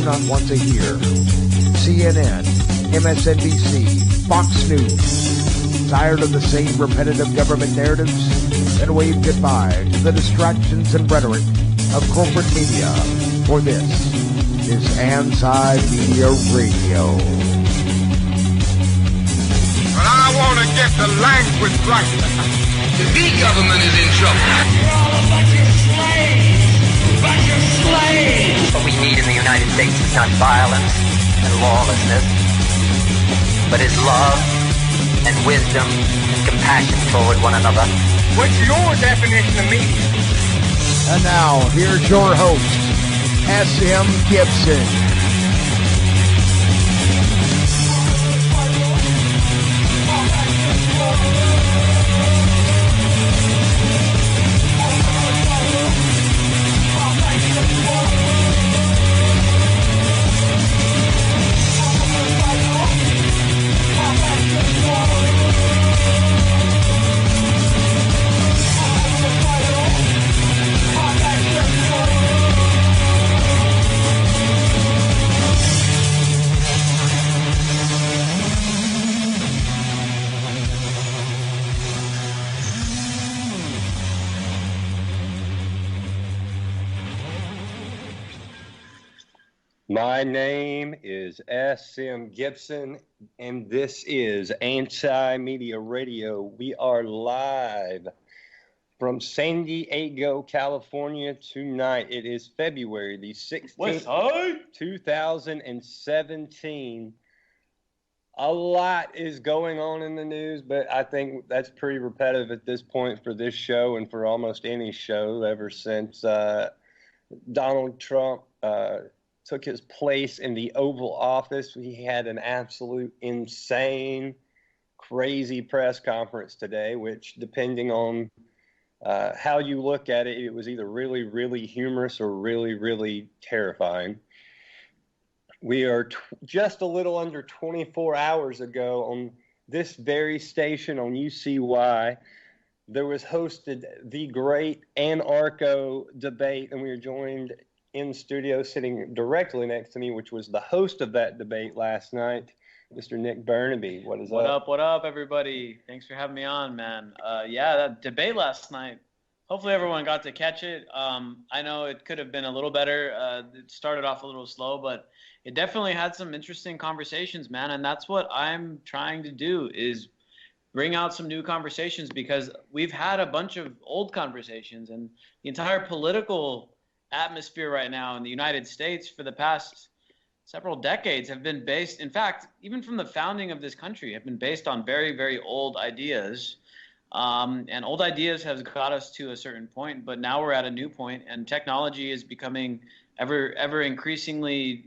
not want to hear. CNN, MSNBC, Fox News. Tired of the same repetitive government narratives? Then wave goodbye to the distractions and rhetoric of corporate media. For this is Anti-Media Radio. But I want to get the language right. The big government is in trouble. You're all a bunch of slaves! A bunch of slaves! What we need in the United States is not violence and lawlessness, but is love and wisdom and compassion toward one another. What's your definition of media? And now, here's your host, S.M. Gibson. My name is S.M. Gibson, and this is Anti-Media Radio. We are live from San Diego, California tonight. It is February the 16th, 2017. A lot is going on in the news, but I think that's pretty repetitive at this point for this show and for almost any show ever since Donald Trump took his place in the Oval Office. We had an absolute insane, crazy press conference today, which, depending on how you look at it, it was either really, really humorous or really, really terrifying. We are just a little under 24 hours ago on this very station on UCY. There was hosted the great Anarcho debate, and we were joined in studio, sitting directly next to me, which was the host of that debate last night, Mr. Nick Bernabe. What is up? What up, everybody? Thanks for having me on, man. Yeah, that debate last night, hopefully everyone got to catch it. I know it could have been a little better. It started off a little slow, but it definitely had some interesting conversations, man, and that's what I'm trying to do, is bring out some new conversations, because we've had a bunch of old conversations, and the entire political atmosphere right now in the United States for the past several decades have been based, in fact, even from the founding of this country, have been based on very, very old ideas. And old ideas have got us to a certain point, but now we're at a new point, and technology is becoming ever increasingly,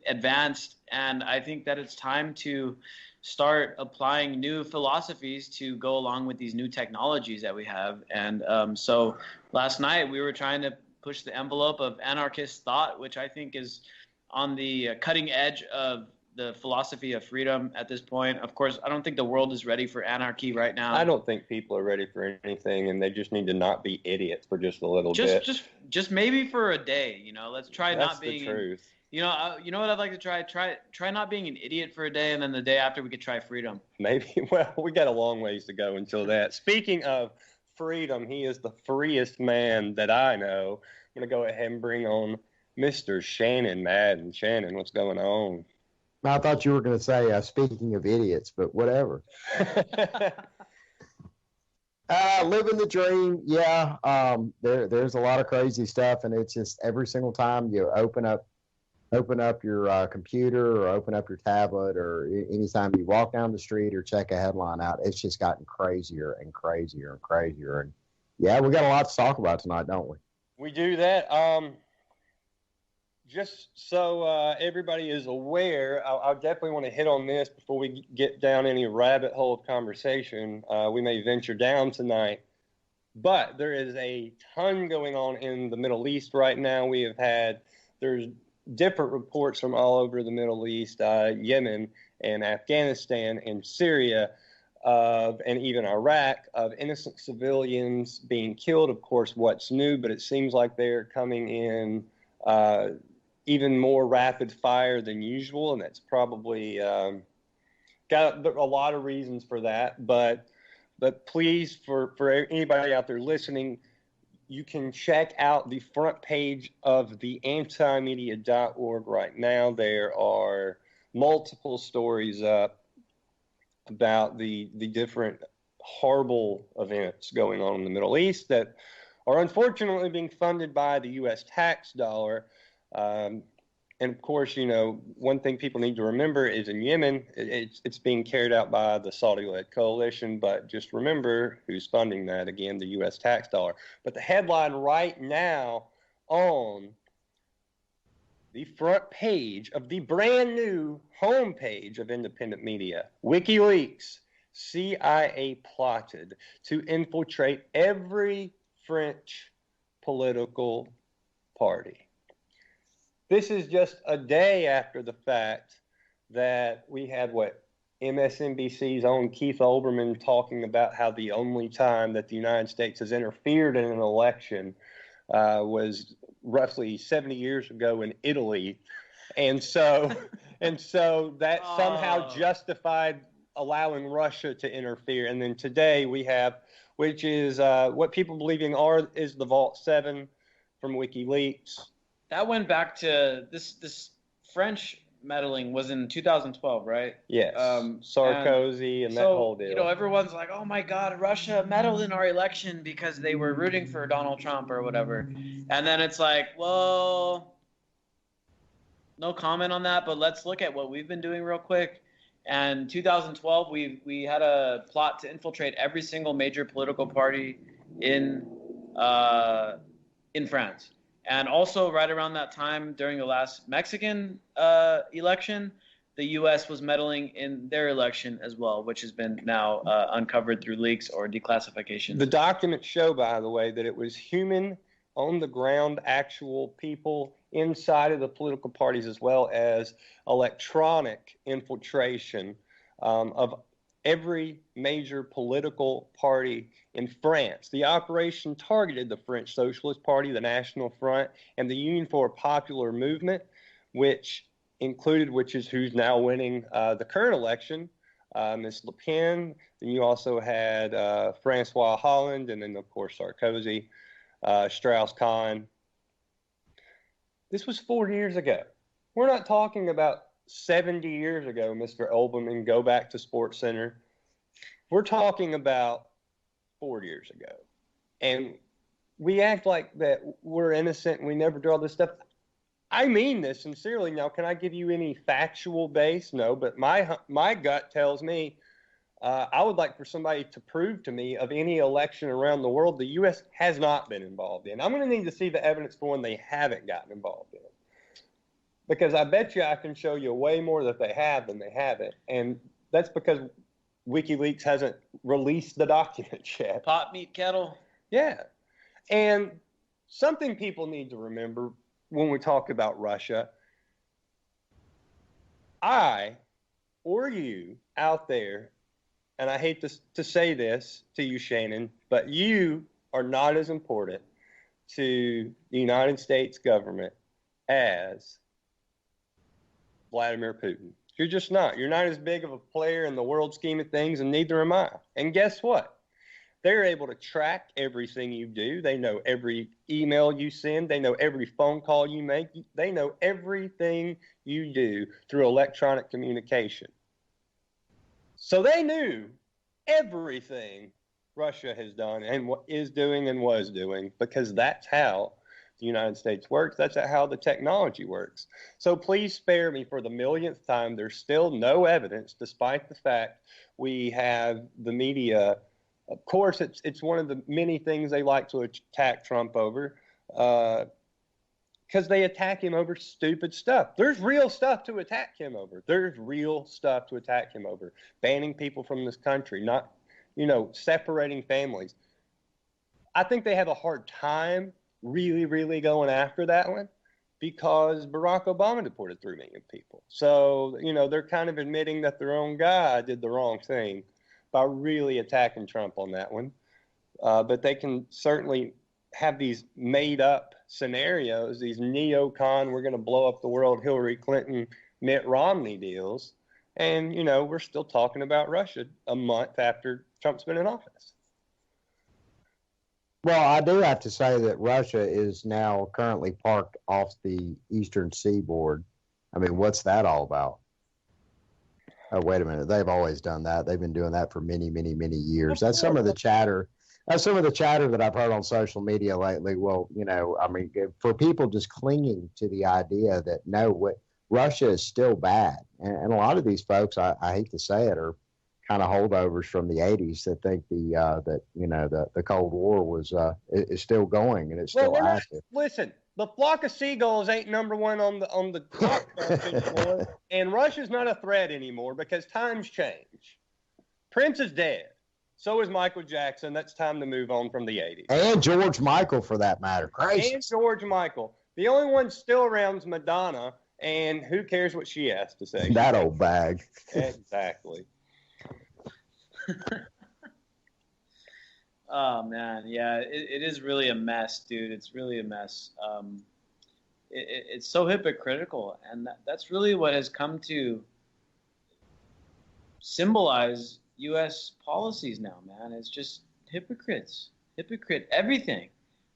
advanced. And I think that it's time to start applying new philosophies to go along with these new technologies that we have. And so last night we were trying to push the envelope of anarchist thought, which I think is on the cutting edge of the philosophy of freedom at this point. Of course, I don't think the world is ready for anarchy right now. I don't think people are ready for anything, and they just need to not be idiots for just a little bit. Just maybe for a day, Let's try That's not being. the truth. You know what I'd like to try? Try not being an idiot for a day, and then the day after we could try freedom. Maybe. Well, we got a long ways to go until that. Speaking of freedom, he is the freest man that I know. I'm going to go ahead and bring on Mr. Shannon Madden. Shannon, what's going on? I thought you were going to say, speaking of idiots, but whatever. Living the dream, yeah. There's a lot of crazy stuff, and it's just every single time you open up your computer or open up your tablet, or anytime you walk down the street or check a headline out, it's just gotten crazier and crazier and crazier. And yeah, we got a lot to talk about tonight, don't we? We do that. Just so everybody is aware, I definitely want to hit on this before we get down any rabbit hole of conversation we may venture down tonight. But there is a ton going on in the Middle East right now. There's different reports from all over the Middle East, Yemen and Afghanistan and Syria, and even Iraq, of innocent civilians being killed. Of course, what's new, but it seems like they're coming in even more rapid fire than usual, and that's probably got a lot of reasons for that. But please, for anybody out there listening, you can check out the front page of the antimedia.org right now. There are multiple stories up about the different horrible events going on in the Middle East that are unfortunately being funded by the U.S. tax dollar. And of course, one thing people need to remember is in Yemen, it's being carried out by the Saudi-led coalition, but just remember who's funding that, again, the U.S. tax dollar. But the headline right now on the front page of the brand new homepage of independent media, WikiLeaks, CIA plotted to infiltrate every French political party. This is just a day after the fact that we had MSNBC's own Keith Olbermann talking about how the only time that the United States has interfered in an election was roughly 70 years ago in Italy. And so that somehow justified allowing Russia to interfere. And then today we have, which is what people believing is the Vault 7 from WikiLeaks. That went back to this French meddling was in 2012, right? Yes. Sarkozy and that whole deal. Everyone's like, oh my God, Russia meddled in our election because they were rooting for Donald Trump or whatever. And then it's like, well, no comment on that, but let's look at what we've been doing real quick. And 2012, we had a plot to infiltrate every single major political party in France. And also right around that time during the last Mexican election, the U.S. was meddling in their election as well, which has been now uncovered through leaks or declassification. The documents show, by the way, that it was human, on-the-ground, actual people inside of the political parties, as well as electronic infiltration of every major political party in France. The operation targeted the French Socialist Party, the National Front, and the Union for a Popular Movement, which is who's now winning the current election, Ms. Le Pen. Then you also had Francois Hollande, and then, of course, Sarkozy, Strauss-Kahn. This was 4 years ago. We're not talking about 70 years ago, Mr. Olbermann, go back to Sports Center. We're talking about 4 years ago. And we act like that we're innocent and we never do all this stuff. I mean this sincerely. Now, can I give you any factual base? No, but my gut tells me I would like for somebody to prove to me of any election around the world the U.S. has not been involved in. I'm going to need to see the evidence for when they haven't gotten involved in it. Because I bet you I can show you way more that they have than they haven't. And that's because WikiLeaks hasn't released the documents yet. Pot, meat, kettle. Yeah. And something people need to remember when we talk about Russia, I or you out there, and I hate to say this to you, Shannon, but you are not as important to the United States government as Vladimir Putin. You're just not. You're not as big of a player in the world scheme of things, and neither am I. And guess what? They're able to track everything you do. They know every email you send. They know every phone call you make. They know everything you do through electronic communication. So they knew everything Russia has done and what is doing and was doing, because that's how the United States works. That's how the technology works. So please spare me for the millionth time. There's still no evidence, despite the fact we have the media. Of course, it's one of the many things they like to attack Trump over, because they attack him over stupid stuff. There's real stuff to attack him over. There's real stuff to attack him over. Banning people from this country, not, separating families. I think they have a hard time really, really going after that one because Barack Obama deported 3 million people. So, they're kind of admitting that their own guy did the wrong thing by really attacking Trump on that one. But they can certainly have these made up scenarios, these neocon, we're going to blow up the world, Hillary Clinton, Mitt Romney deals. And, you know, we're still talking about Russia a month after Trump's been in office. Well, I do have to say that Russia is now currently parked off the eastern seaboard. I mean, what's that all about? Oh, wait a minute. They've always done that. They've been doing that for many, many, many years. That's some of the chatter. That's some of the chatter that I've heard on social media lately. Well, you know, I mean, for people just clinging to the idea that no, Russia is still bad. And a lot of these folks, I hate to say it, are kind of holdovers from the 80s that think the Cold War was is still going and it's still active. Listen, the flock of seagulls ain't number one on the clock anymore, and Russia's not a threat anymore because times change. Prince is dead. So is Michael Jackson. That's time to move on from the 80s. And George Michael, for that matter. Gracious. And George Michael. The only one still around is Madonna, and who cares what she has to say? That old bag. Exactly. Oh man, yeah, it is really a mess, dude. It's really a mess. It's so hypocritical, and that's really what has come to symbolize U.S. policies now, man. It's just hypocrite everything.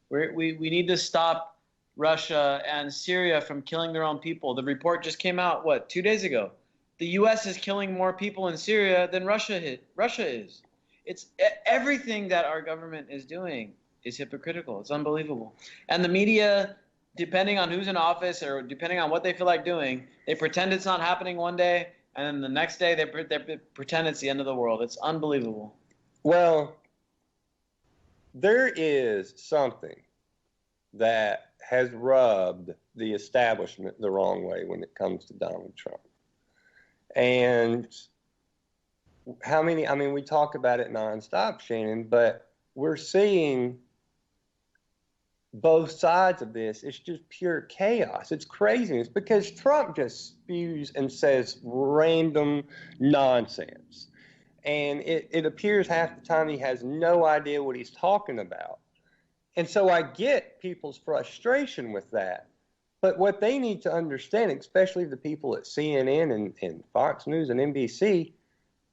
We need to stop Russia and Syria from killing their own people. The report just came out 2 days ago. The U.S. is killing more people in Syria than Russia is. It's everything that our government is doing is hypocritical. It's unbelievable. And the media, depending on who's in office or depending on what they feel like doing, they pretend it's not happening one day, and then the next day they pretend it's the end of the world. It's unbelievable. Well, there is something that has rubbed the establishment the wrong way when it comes to Donald Trump. And we talk about it nonstop, Shannon, but we're seeing both sides of this. It's just pure chaos. It's craziness because Trump just spews and says random nonsense. And it appears half the time he has no idea what he's talking about. And so I get people's frustration with that. But what they need to understand, especially the people at CNN and Fox News and NBC,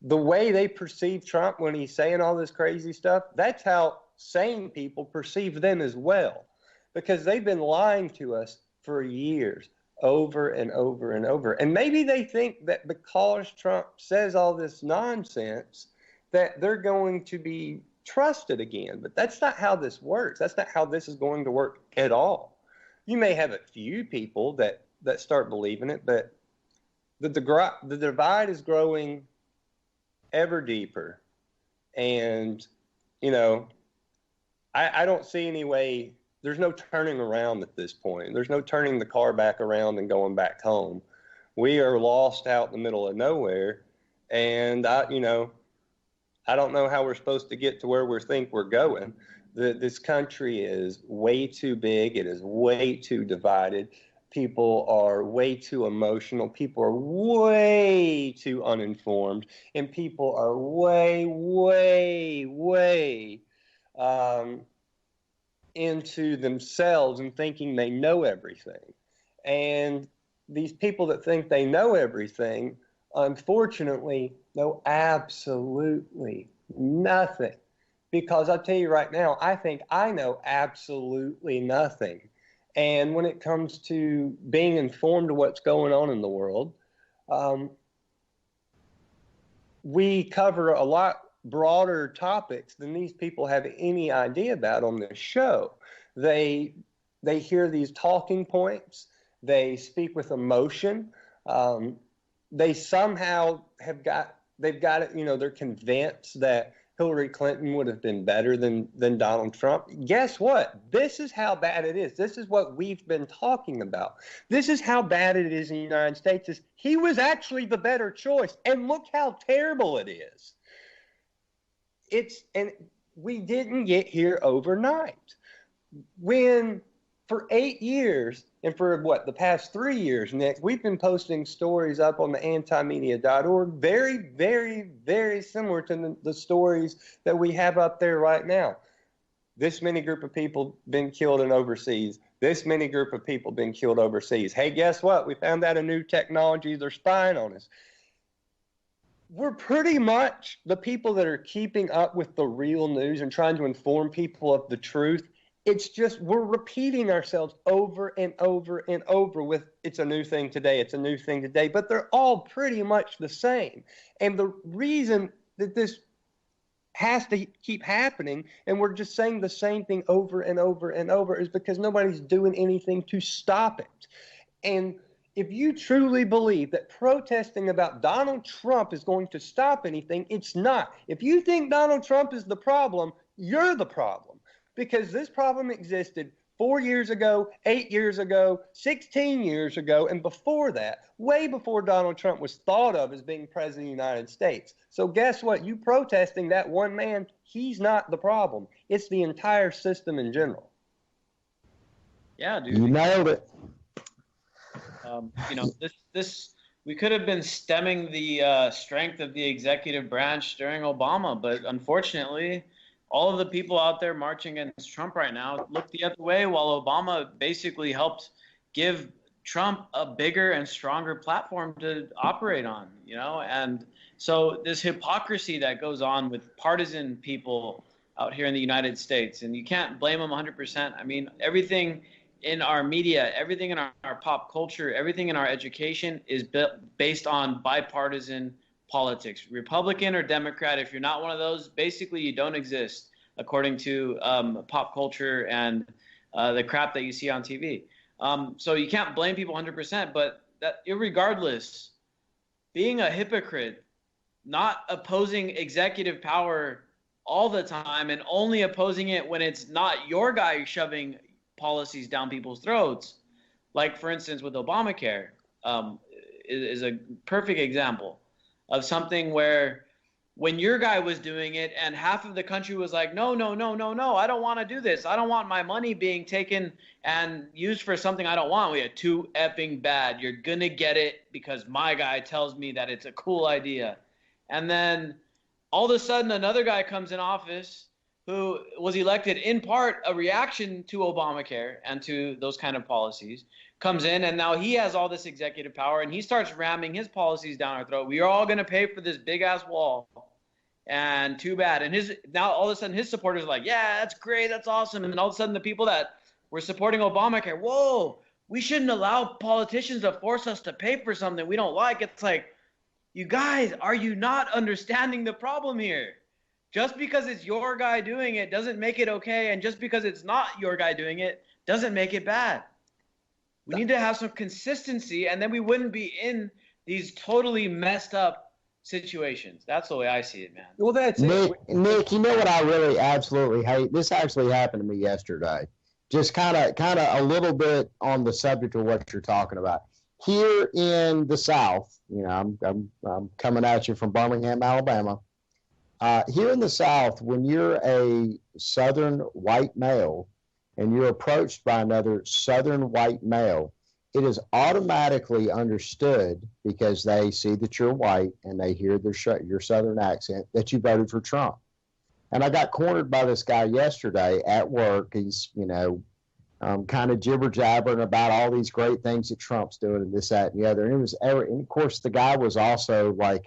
the way they perceive Trump when he's saying all this crazy stuff, that's how sane people perceive them as well. Because they've been lying to us for years, over and over and over. And maybe they think that because Trump says all this nonsense, that they're going to be trusted again. But that's not how this works. That's not how this is going to work at all. You may have a few people that start believing it, but the divide is growing ever deeper. And, you know, I don't see any way. There's no turning around at this point. There's no turning the car back around and going back home. We are lost out in the middle of nowhere. And, I don't know how we're supposed to get to where we think we're going. This country is way too big. It is way too divided. People are way too emotional. People are way too uninformed. And people are way, way, way into themselves and thinking they know everything. And these people that think they know everything, unfortunately, know absolutely nothing. Because I'll tell you right now, I think I know absolutely nothing. And when it comes to being informed of what's going on in the world, we cover a lot broader topics than these people have any idea about on this show. They hear these talking points. They speak with emotion. They somehow they've got it, they're convinced that Hillary Clinton would have been better than Donald Trump. Guess what? This is how bad it is. This is what we've been talking about. This is how bad it is in the United States. He was actually the better choice. And look how terrible it is. And we didn't get here overnight. When for 8 years, and for the past 3 years, Nick, we've been posting stories up on the antimedia.org, very, very, very similar to the stories that we have up there right now. This many group of people been killed in overseas. this many group of people being killed overseas. Hey, guess what? We found out a new technology. They're spying on us. We're pretty much the people that are keeping up with the real news and trying to inform people of the truth. It's just we're repeating ourselves over and over and over with it's a new thing today, it's a new thing today, but they're all pretty much the same. And the reason that this has to keep happening and we're just saying the same thing over and over and over is because nobody's doing anything to stop it. And if you truly believe that protesting about Donald Trump is going to stop anything, it's not. If you think Donald Trump is the problem, you're the problem. Because this problem existed 4 years ago, 8 years ago, 16 years ago, and before that, way before Donald Trump was thought of as being president of the United States. So guess what? You protesting that one man, he's not the problem. It's the entire system in general. Yeah, dude. You nailed it. This we could have been stemming the strength of the executive branch during Obama, but unfortunately, all of the people out there marching against Trump right now look the other way, while Obama basically helped give Trump a bigger and stronger platform to operate on, And so this hypocrisy that goes on with partisan people out here in the United States, and you can't blame them 100%. I mean, everything in our media, everything in our pop culture, everything in our education is based on bipartisan politics. Republican or Democrat, if you're not one of those, basically you don't exist according to pop culture and the crap that you see on TV. So you can't blame people 100%, but that irregardless, being a hypocrite, not opposing executive power all the time and only opposing it when it's not your guy shoving policies down people's throats, like for instance with Obamacare, is a perfect example of something where when your guy was doing it and half of the country was like, no, I don't want to do this. I don't want my money being taken and used for something I don't want. We had too effing bad. You're going to get it because my guy tells me that it's a cool idea. And then all of a sudden another guy comes in office who was elected in part a reaction to Obamacare and to those kind of policies, comes in, and now he has all this executive power, and he starts ramming his policies down our throat. We are all going to pay for this big-ass wall, and too bad. And now all of a sudden his supporters are like, yeah, that's great, that's awesome. And all of a sudden the people that were supporting Obamacare, whoa, we shouldn't allow politicians to force us to pay for something we don't like. It's like, you guys, are you not understanding the problem here? Just because it's your guy doing it doesn't make it okay, and just because it's not your guy doing it doesn't make it bad. We need to have some consistency, and then we wouldn't be in these totally messed up situations. That's the way I see it, man. Well, that's Nick, you know what I really absolutely hate? This actually happened to me yesterday. Just kind of a little bit on the subject of what you're talking about. Here in the South, I'm coming at you from Birmingham, Alabama. Here in the South, when you're a Southern white male and you're approached by another Southern white male, it is automatically understood because they see that you're white and they hear your Southern accent that you voted for Trump. And I got cornered by this guy yesterday at work. He's, kind of jibber-jabbering about all these great things that Trump's doing and this, that, and the other. And of course, the guy was also like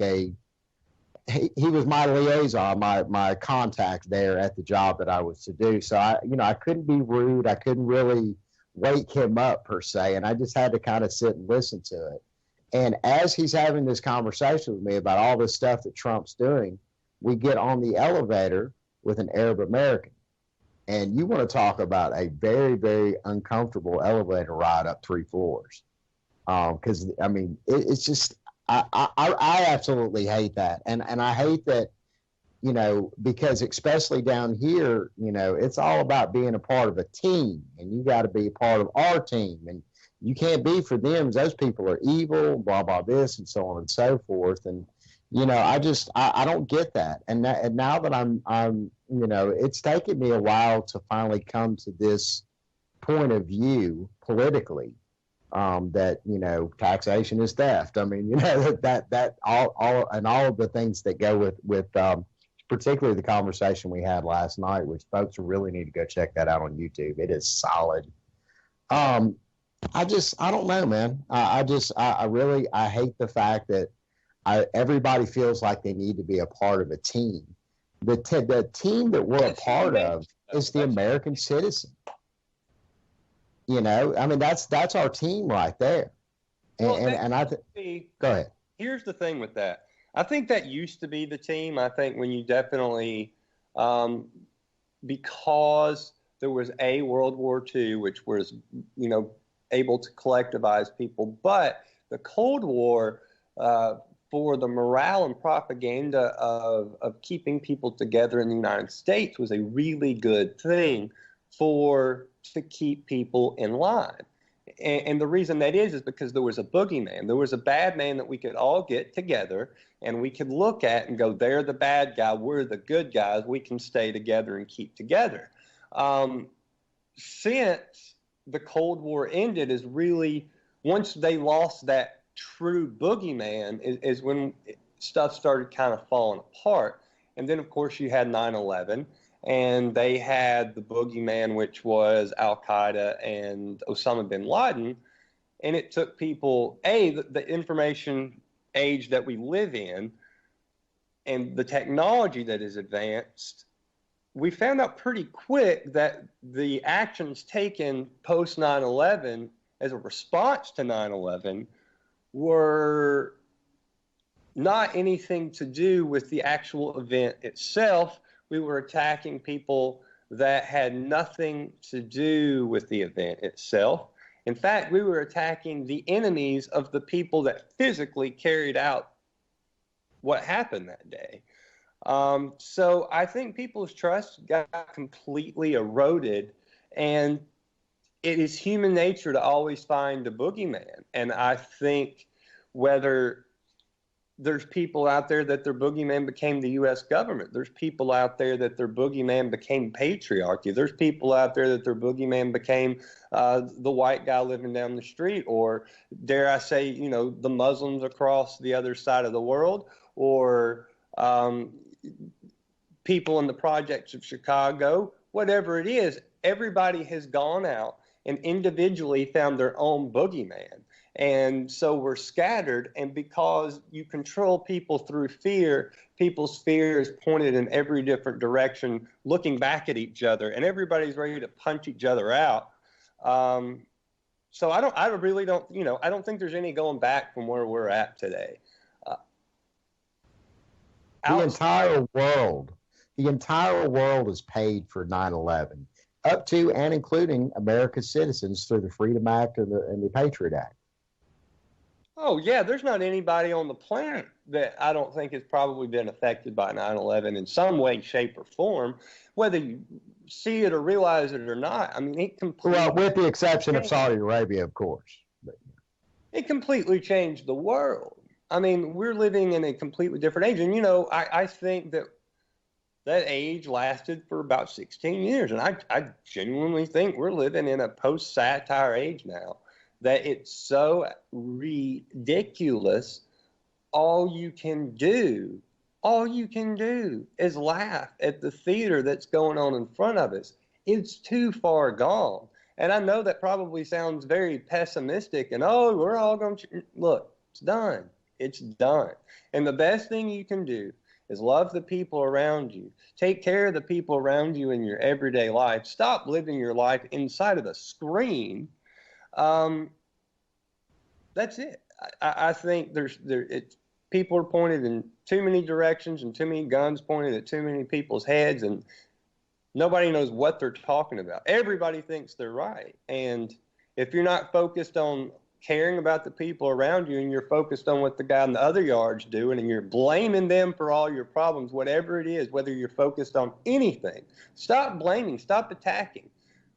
he was my liaison, my contact there at the job that I was to do. So I couldn't be rude. I couldn't really wake him up per se. And I just had to kind of sit and listen to it. And as he's having this conversation with me about all this stuff that Trump's doing, we get on the elevator with an Arab American. And you want to talk about a very, very uncomfortable elevator ride up 3 floors. Because, it's just, I absolutely hate that. And I hate that, because especially down here, it's all about being a part of a team, and you got to be a part of our team. And you can't be for them. Those people are evil, blah, blah, this, and so on and so forth. And, I don't get that. And now that I'm, it's taken me a while to finally come to this point of view politically. That taxation is theft. That all and all of the things that go with particularly the conversation we had last night, which folks really need to go check that out on YouTube. It is solid. I don't know, man. I hate the fact that everybody feels like they need to be a part of a team. The team that we're a part of is the American citizen. You know, I mean, that's our team right there. Go ahead. Here's the thing with that. I think that used to be the team. I think when you definitely, because there was a World War II, which was, you know, able to collectivize people, but the Cold War, for the morale and propaganda of keeping people together in the United States was a really good thing to keep people in line. And the reason that is because there was a boogeyman. There was a bad man that we could all get together and we could look at and go, they're the bad guy, we're the good guys, we can stay together and keep together. Since the Cold War ended is really, once they lost that true boogeyman is when stuff started kind of falling apart. And then, of course, you had 9/11. And they had the boogeyman, which was Al-Qaeda and Osama bin Laden. And it took people, the information age that we live in and the technology that is advanced, we found out pretty quick that the actions taken post 9/11 as a response to 9/11 were not anything to do with the actual event itself. We were attacking people that had nothing to do with the event itself. In fact, we were attacking the enemies of the people that physically carried out what happened that day. So I think people's trust got completely eroded, and it is human nature to always find a boogeyman. And I think whether there's people out there that their boogeyman became the U.S. government. There's people out there that their boogeyman became patriarchy. There's people out there that their boogeyman became the white guy living down the street, or dare I say, you know, the Muslims across the other side of the world, or people in the projects of Chicago, whatever it is. Everybody has gone out and individually found their own boogeyman. And so we're scattered, and because you control people through fear, people's fear is pointed in every different direction, looking back at each other, and everybody's ready to punch each other out. So I really don't, you know, I don't think there's any going back from where we're at today. The entire world is paid for 9/11, up to and including America's citizens through the Freedom Act and the Patriot Act. Oh, yeah, there's not anybody on the planet that I don't think has probably been affected by 9/11 in some way, shape, or form, whether you see it or realize it or not. I mean, well, with the exception of Saudi Arabia, of course. It completely changed the world. I mean, we're living in a completely different age. And, you know, I think that age lasted for about 16 years. And I genuinely think we're living in a post-satire age now. That it's so ridiculous. All you can do is laugh at the theater that's going on in front of us. It's too far gone. And I know that probably sounds very pessimistic and, we're all going to, look, it's done. It's done. And the best thing you can do is love the people around you. Take care of the people around you in your everyday life. Stop living your life inside of a screen. That's it. I think people are pointed in too many directions and too many guns pointed at too many people's heads, and nobody knows what they're talking about. Everybody thinks they're right. And if you're not focused on caring about the people around you and you're focused on what the guy in the other yard's doing and you're blaming them for all your problems, whatever it is, whether you're focused on anything, stop blaming, stop attacking.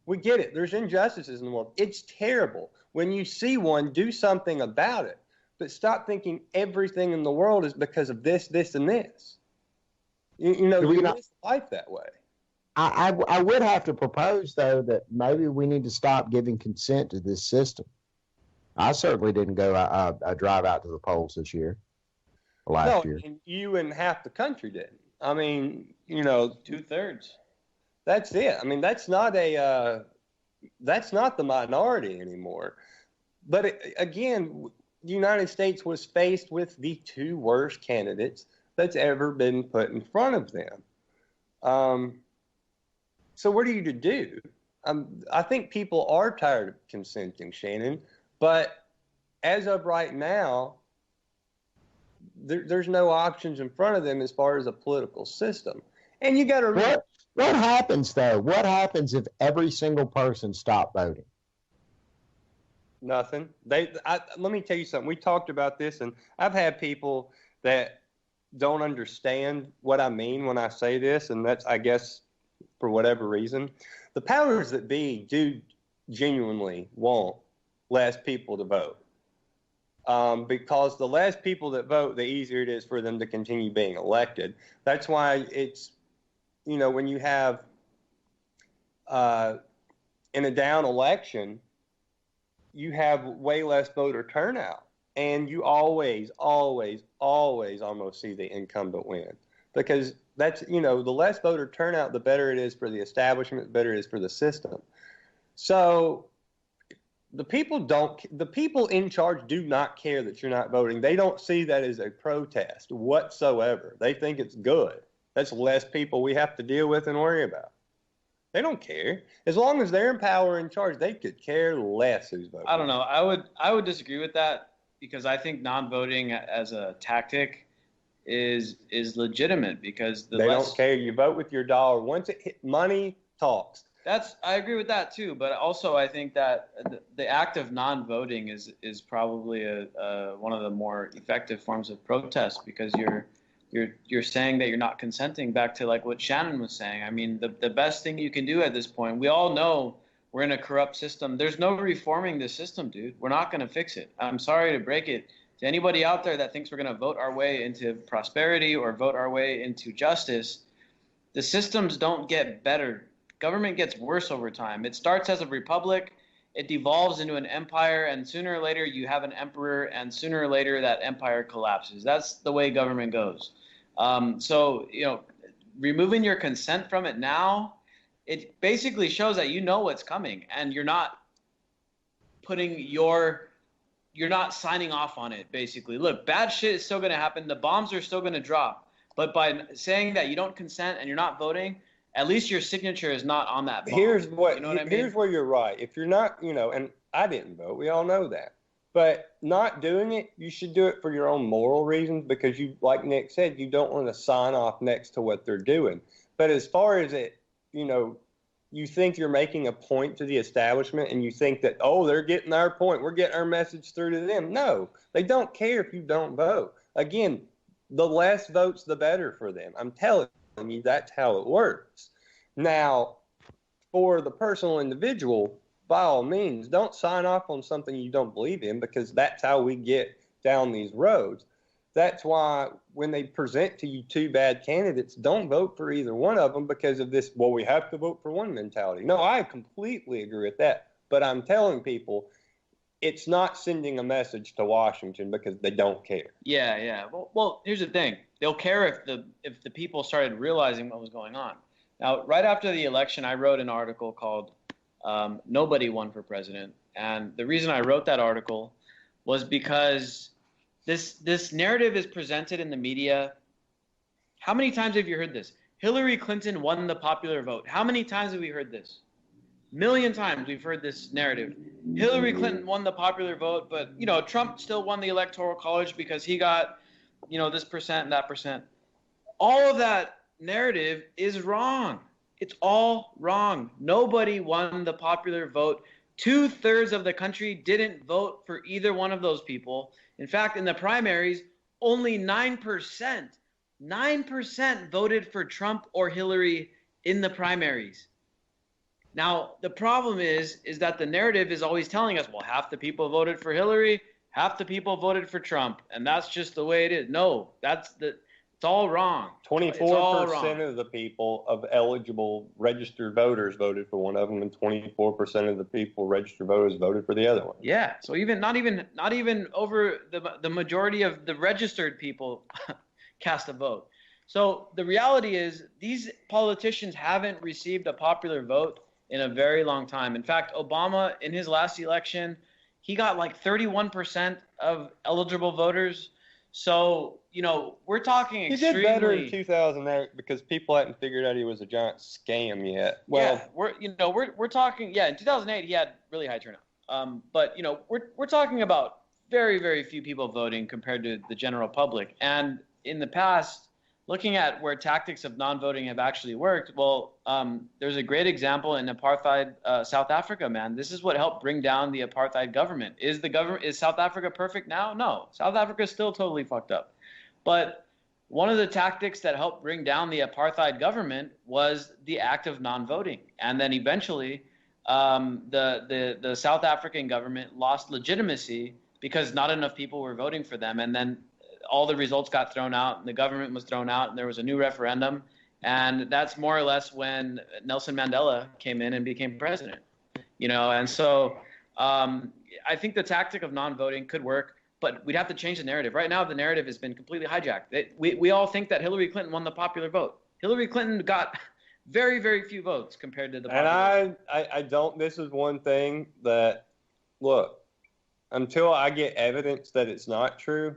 We get it. There's injustices in the world. It's terrible. When you see one, do something about it. But stop thinking everything in the world is because of this, this, and this. You know, you live life that way. I would have to propose, though, that maybe we need to stop giving consent to this system. I certainly didn't go drive out to the polls this year, last year. And you and half the country didn't. I mean, you know, 2/3. That's it. I mean, that's not a That's not the minority anymore. But again, the United States was faced with the two worst candidates that's ever been put in front of them. So what are you to do? I think people are tired of consenting, Shannon, but as of right now, there's no options in front of them as far as a political system. And you got to... What happens, though? What happens if every single person stopped voting? Nothing. Let me tell you something. We talked about this, and I've had people that don't understand what I mean when I say this, and that's, I guess, for whatever reason. The powers that be do genuinely want less people to vote. Because the less people that vote, the easier it is for them to continue being elected. That's why it's, when you have in a down election, you have way less voter turnout, and you always almost see the incumbent win, because that's, the less voter turnout, the better it is for the establishment, the better it is for the system. So the people in charge do not care that you're not voting. They don't see that as a protest whatsoever. They think it's good. That's less people we have to deal with and worry about. They don't care. As long as they're in power, in charge, they could care less who's voting. I don't know. I would disagree with that, because I think non-voting as a tactic is legitimate, because they don't care. You vote with your dollar. Once it hit, money talks. I agree with that too, but also I think that the act of non-voting is probably one of the more effective forms of protest, because you're saying that you're not consenting, back to like what Shannon was saying. I mean, the best thing you can do at this point, we all know we're in a corrupt system. There's no reforming the system, dude. We're not going to fix it. I'm sorry to break it to anybody out there that thinks we're going to vote our way into prosperity or vote our way into justice. The systems don't get better. Government gets worse over time. It starts as a republic, it devolves into an empire, and sooner or later you have an emperor, and sooner or later that empire collapses. That's the way government goes. So, removing your consent from it now, it basically shows that you know what's coming, and you're not signing off on it, basically. Look, bad shit is still going to happen. The bombs are still going to drop. But by saying that you don't consent and you're not voting, at least your signature is not on that bomb. Here's what I mean? Here's where you're right. If you're not, and I didn't vote. We all know that. But not doing it, you should do it for your own moral reasons, because you, like Nick said, you don't want to sign off next to what they're doing. But as far as it, you think you're making a point to the establishment, and you think that, they're getting our point, we're getting our message through to them. No, they don't care if you don't vote. Again, the less votes, the better for them. I'm telling you, that's how it works. Now, for the personal individual, by all means, don't sign off on something you don't believe in, because that's how we get down these roads. That's why when they present to you two bad candidates, don't vote for either one of them because of this, we have to vote for one mentality. No, I completely agree with that. But I'm telling people, it's not sending a message to Washington, because they don't care. Yeah. Well, here's the thing. They'll care if the people started realizing what was going on. Now, right after the election, I wrote an article called Nobody Won for President. And the reason I wrote that article was because this narrative is presented in the media. How many times have you heard this? Hillary Clinton won the popular vote. How many times have we heard this? Million times we've heard this narrative. Hillary Clinton won the popular vote, but, Trump still won the Electoral College because he got, this percent and that percent. All of that narrative is wrong. It's all wrong. Nobody won the popular vote. 2/3 of the country didn't vote for either one of those people. In fact, in the primaries, only 9% voted for Trump or Hillary in the primaries. Now, the problem is that the narrative is always telling us, half the people voted for Hillary, half the people voted for Trump, and that's just the way it is. No, it's all wrong. 24% of the people of eligible registered voters voted for one of them, and 24% of the people registered voters voted for the other one. Yeah, so not even over the majority of the registered people cast a vote. So the reality is these politicians haven't received a popular vote in a very long time. In fact, Obama, in his last election, he got like 31% of eligible voters. So, we're talking extremely... He did better in 2008 because people hadn't figured out he was a giant scam yet. Well, yeah, we're talking... Yeah, in 2008, he had really high turnout. But, we're talking about very, very few people voting compared to the general public. And in the past, looking at where tactics of non-voting have actually worked, well, there's a great example in apartheid South Africa, man. This is what helped bring down the apartheid government. Is South Africa perfect now? No. South Africa is still totally fucked up. But one of the tactics that helped bring down the apartheid government was the act of non-voting. And then eventually, the South African government lost legitimacy because not enough people were voting for them. And then all the results got thrown out, and the government was thrown out, and there was a new referendum. And that's more or less when Nelson Mandela came in and became president. And so I think the tactic of non-voting could work, but we'd have to change the narrative. Right now, the narrative has been completely hijacked. We all think that Hillary Clinton won the popular vote. Hillary Clinton got very, very few votes compared to the popular vote. And I don't, this is one thing that, look, until I get evidence that it's not true,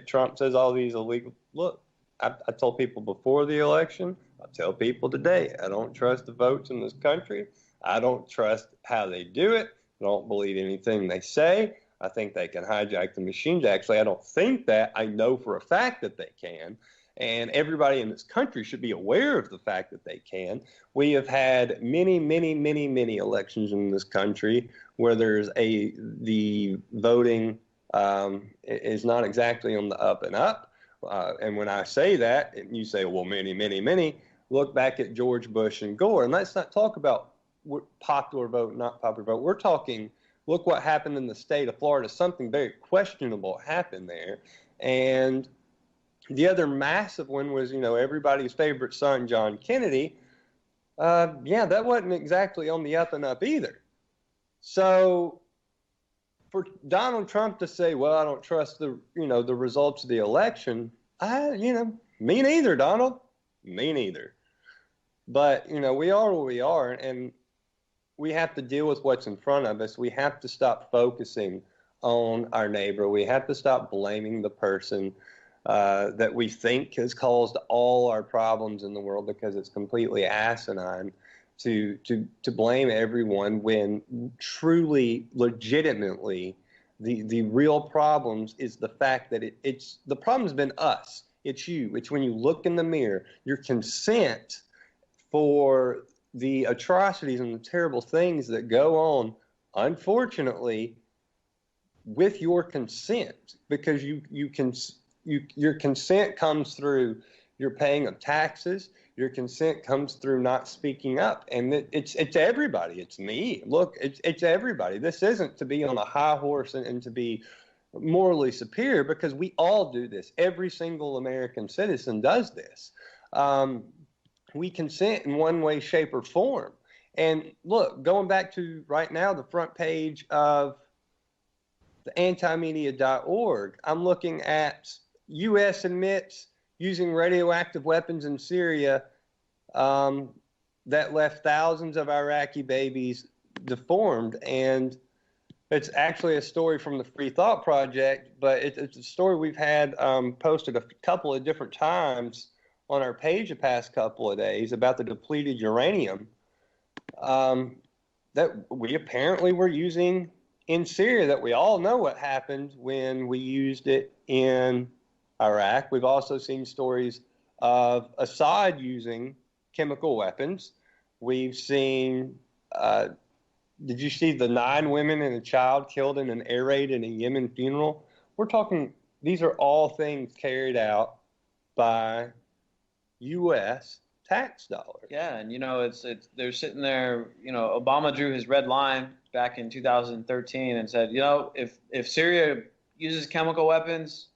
Trump says all these illegal. Look, I told people before the election, I tell people today, I don't trust the votes in this country. I don't trust how they do it. I don't believe anything they say. I think they can hijack the machines. Actually, I don't think that. I know for a fact that they can. And everybody in this country should be aware of the fact that they can. We have had many, many, many, many elections in this country where the voting is not exactly on the up and up. And when I say that, you say, well, many, many, many, look back at George Bush and Gore. And let's not talk about popular vote, not popular vote. We're talking, look what happened in the state of Florida. Something very questionable happened there. And the other massive one was, everybody's favorite son, John Kennedy. That wasn't exactly on the up and up either. So for Donald Trump to say, well, I don't trust the results of the election, me neither, Donald. Me neither. But, we are where we are, and we have to deal with what's in front of us. We have to stop focusing on our neighbor. We have to stop blaming the person that we think has caused all our problems in the world, because it's completely asinine to blame everyone when truly, legitimately, the real problems is the fact that the problem's been us. It's you. It's when you look in the mirror, your consent for the atrocities and the terrible things that go on, unfortunately, with your consent, because your consent comes through your paying of taxes. Your consent comes through not speaking up, and it's everybody. It's me. Look, it's everybody. This isn't to be on a high horse and to be morally superior, because we all do this. Every single American citizen does this. We consent in one way, shape, or form. And look, going back to right now, the front page of the antimedia.org, I'm looking at U.S. admits using radioactive weapons in Syria that left thousands of Iraqi babies deformed. And it's actually a story from the Free Thought Project, but it's a story we've had posted a couple of different times on our page the past couple of days about the depleted uranium that we apparently were using in Syria, that we all know what happened when we used it in Iraq. We've also seen stories of Assad using chemical weapons. We've seen, did you see the 9 women and a child killed in an air raid in a Yemen funeral? We're talking, these are all things carried out by U.S. tax dollars. Yeah, and they're sitting there. Obama drew his red line back in 2013 and said, if Syria uses chemical weapons,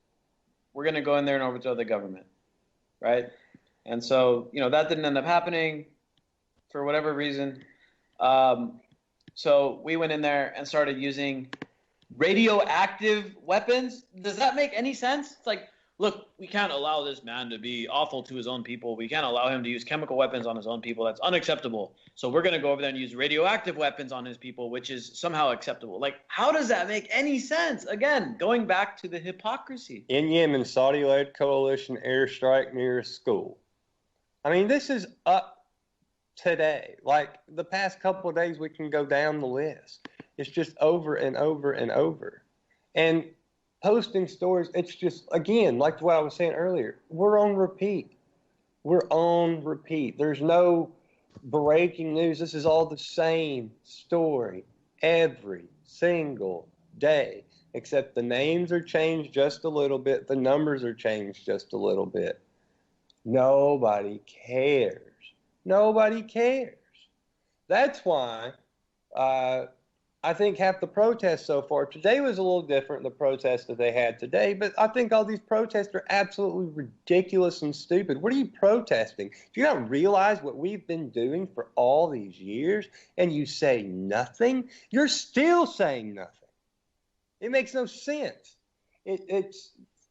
we're going to go in there and overthrow the government, right? And so that didn't end up happening for whatever reason. So we went in there and started using radioactive weapons. Does that make any sense? It's like, look, we can't allow this man to be awful to his own people. We can't allow him to use chemical weapons on his own people. That's unacceptable. So we're going to go over there and use radioactive weapons on his people, which is somehow acceptable. Like, how does that make any sense? Again, going back to the hypocrisy. In Yemen, Saudi-led coalition airstrike near a school. I mean, this is up today. Like, the past couple of days, we can go down the list. It's just over and over and over. And posting stories, it's just, again, like what I was saying earlier, we're on repeat. We're on repeat. There's no breaking news. This is all the same story every single day, except the names are changed just a little bit. The numbers are changed just a little bit. Nobody cares. Nobody cares. That's why I think half the protests so far today was a little different than the protests that they had today, but I think all these protests are absolutely ridiculous and stupid. What are you protesting? Do you not realize what we've been doing for all these years, and you say nothing? You're still saying nothing. It makes no sense.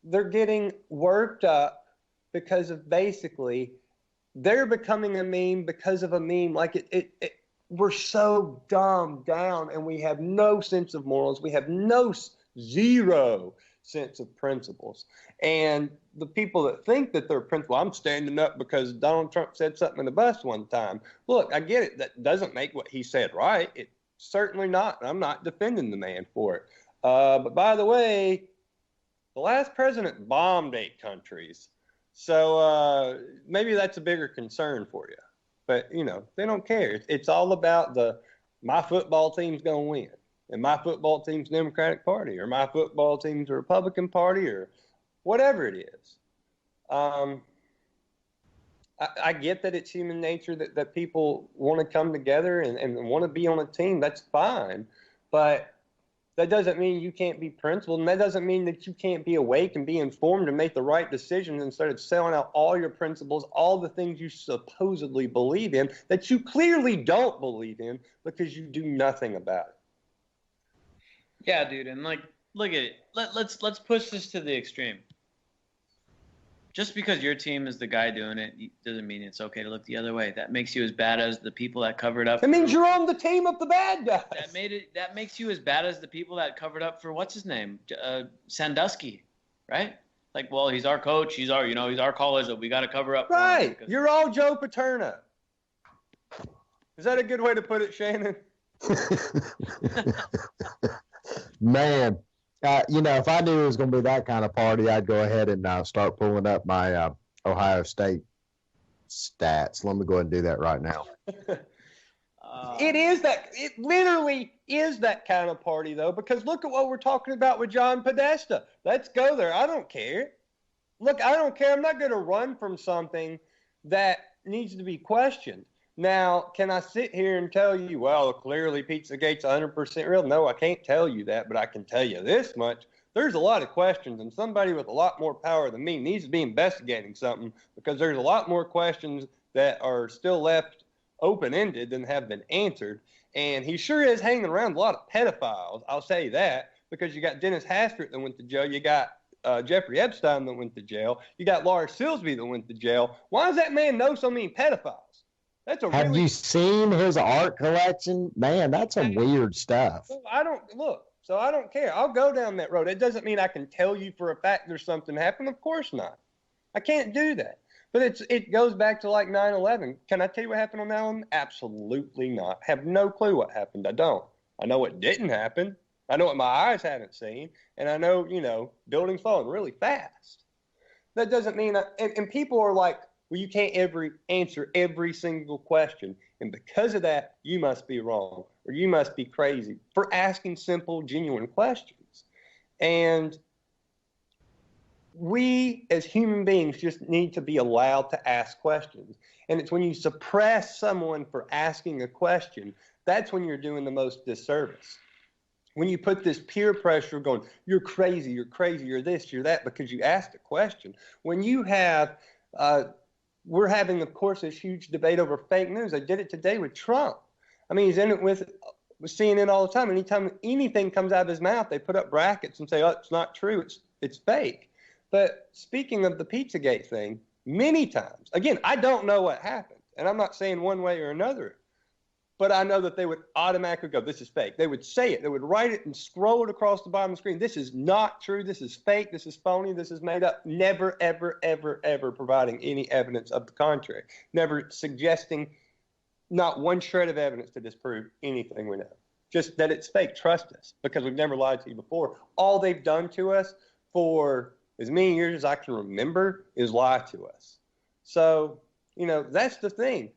They're getting worked up because of basically they're becoming a meme because of a meme. Like we're so dumbed down, and we have no sense of morals. We have zero sense of principles. And the people that think that they're principled, I'm standing up because Donald Trump said something in the bus one time. Look, I get it. That doesn't make what he said right. It's certainly not. I'm not defending the man for it. But by the way, the last president bombed 8 countries. So maybe that's a bigger concern for you. But, they don't care. It's all about my football team's going to win. And my football team's Democratic Party, or my football team's a Republican Party, or whatever it is. I get that it's human nature that people want to come together and want to be on a team. That's fine. But that doesn't mean you can't be principled, and that doesn't mean that you can't be awake and be informed and make the right decisions instead of selling out all your principles, all the things you supposedly believe in that you clearly don't believe in because you do nothing about it. Yeah, dude, and look at it. Let's push this to the extreme. Just because your team is the guy doing it doesn't mean it's okay to look the other way. That makes you as bad as the people that covered up. It means you're on the team of the bad guys. That makes you as bad as the people that covered up for what's his name, Sandusky, right? Like, well, he's our coach. He's our college. So we got to cover up. Right. You're all Joe Paterno. Is that a good way to put it, Shannon? Man. If I knew it was going to be that kind of party, I'd go ahead and start pulling up my Ohio State stats. Let me go ahead and do that right now. It literally is that kind of party, though, because look at what we're talking about with John Podesta. Let's go there. I don't care. Look, I don't care. I'm not going to run from something that needs to be questioned. Now, can I sit here and tell you, well, clearly Pizzagate's 100% real? No, I can't tell you that, but I can tell you this much. There's a lot of questions, and somebody with a lot more power than me needs to be investigating something because there's a lot more questions that are still left open-ended than have been answered. And he sure is hanging around a lot of pedophiles, I'll say that, because you got Dennis Hastert that went to jail. You got Jeffrey Epstein that went to jail. You got Lars Silsby that went to jail. Why does that man know so many pedophiles? Have you seen his art collection? Man, that's some weird stuff. I don't care. I'll go down that road. It doesn't mean I can tell you for a fact there's something happened. Of course not. I can't do that. But it goes back to like 9/11. Can I tell you what happened on 9/11? Absolutely not. Have no clue what happened. I don't. I know what didn't happen. I know what my eyes haven't seen. And I know, buildings falling really fast. That doesn't mean and people are like, well, you can't answer every single question. And because of that, you must be wrong or you must be crazy for asking simple, genuine questions. And we as human beings just need to be allowed to ask questions. And it's when you suppress someone for asking a question, that's when you're doing the most disservice. When you put this peer pressure going, you're crazy, you're this, you're that, because you asked a question. When you have we're having, of course, this huge debate over fake news. I did it today with Trump. I mean, he's in it with CNN all the time. Anytime anything comes out of his mouth, they put up brackets and say, oh, it's not true. It's fake. But speaking of the Pizzagate thing, many times, again, I don't know what happened, and I'm not saying one way or another, but I know that they would automatically go, this is fake. They would say it. They would write it and scroll it across the bottom of the screen. This is not true. This is fake. This is phony. This is made up. Never, ever, ever, ever providing any evidence of the contrary. Never suggesting not one shred of evidence to disprove anything we know. Just that it's fake. Trust us, because we've never lied to you before. All they've done to us for as many years as I can remember is lie to us. So, that's the thing.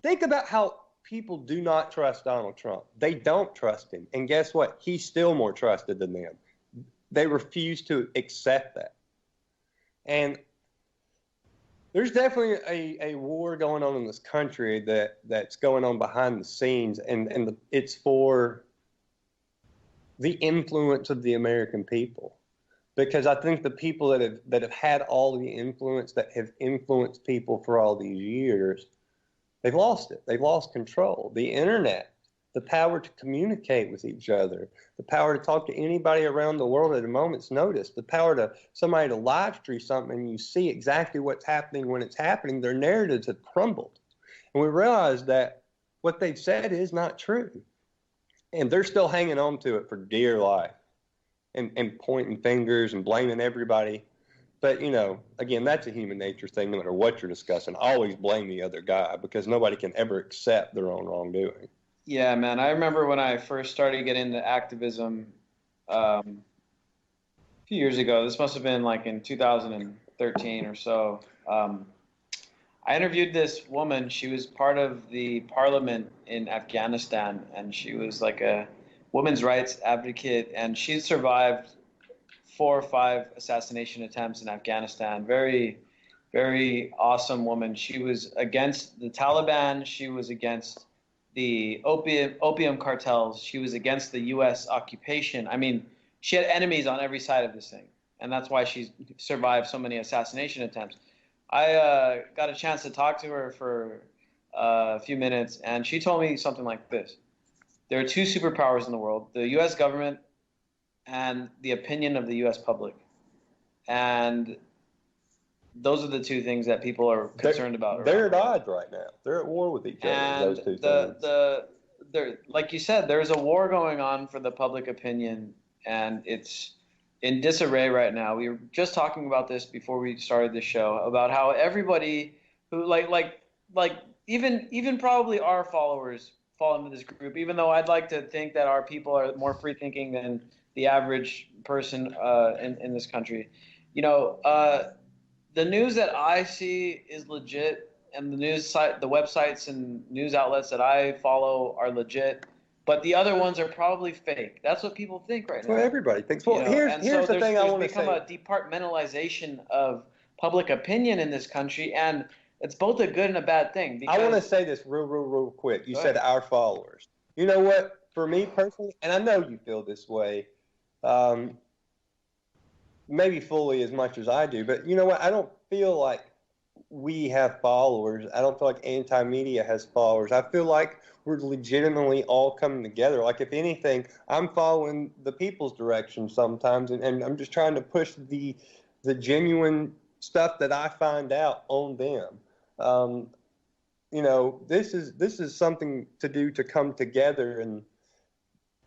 Think about how people do not trust Donald Trump. They don't trust him. And guess what? He's still more trusted than them. They refuse to accept that. And there's definitely a war going on in this country that's going on behind the scenes, and it's for the influence of the American people. Because I think the people that have had all the influence, that have influenced people for all these years, they've lost it. They've lost control. The internet, the power to communicate with each other, the power to talk to anybody around the world at a moment's notice, the power to somebody to live stream something and you see exactly what's happening when it's happening. Their narratives have crumbled. And we realize that what they've said is not true. And they're still hanging on to it for dear life and pointing fingers and blaming everybody. But, again, that's a human nature thing. No matter what you're discussing, always blame the other guy, because nobody can ever accept their own wrongdoing. Yeah, man. I remember when I first started getting into activism a few years ago. This must have been like in 2013 or so. I interviewed this woman. She was part of the parliament in Afghanistan, and she was like a women's rights advocate, and she survived 4 or 5 assassination attempts in Afghanistan. Very, very awesome woman. She was against the Taliban. She was against the opium cartels. She was against the U.S. occupation. I mean, she had enemies on every side of this thing, and that's why she survived so many assassination attempts. I got a chance to talk to her for a few minutes, and she told me something like this. There are 2 superpowers in the world, the U.S. government and the opinion of the U.S. public. And those are the 2 things that people are concerned about. They're at odds right now. They're at war with each other, and those 2 things. Like you said, there's a war going on for the public opinion, and it's in disarray right now. We were just talking about this before we started the show, about how everybody who like even probably our followers fall into this group, even though I'd like to think that our people are more free thinking than the average person in this country. The news that I see is legit, and the websites and news outlets that I follow are legit, but the other ones are probably fake. That's what people think right now. Well, everybody thinks. Well, here's the thing I want to say. There's become a departmentalization of public opinion in this country, and it's both a good and a bad thing. I want to say this real quick. You said our followers. You know what? For me personally, and I know you feel this way, maybe fully as much as I do, but you know what? I don't feel like we have followers. I don't feel like anti-media has followers. I feel like we're legitimately all coming together. Like, if anything, I'm following the people's direction sometimes, and I'm just trying to push the genuine stuff that I find out on them. This is something to do to come together, and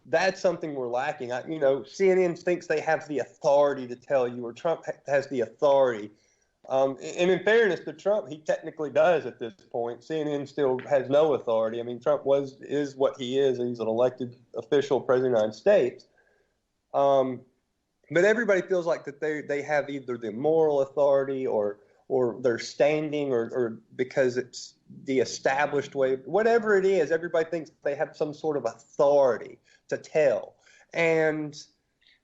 that's something we're lacking. CNN thinks they have the authority to tell you, or Trump has the authority. And in fairness to Trump, he technically does at this point. CNN still has no authority. I mean, Trump is what he is. He's an elected official president of the United States. But everybody feels like that they have either the moral authority or they're standing or because it's the established way. Whatever it is, everybody thinks they have some sort of authority to tell. And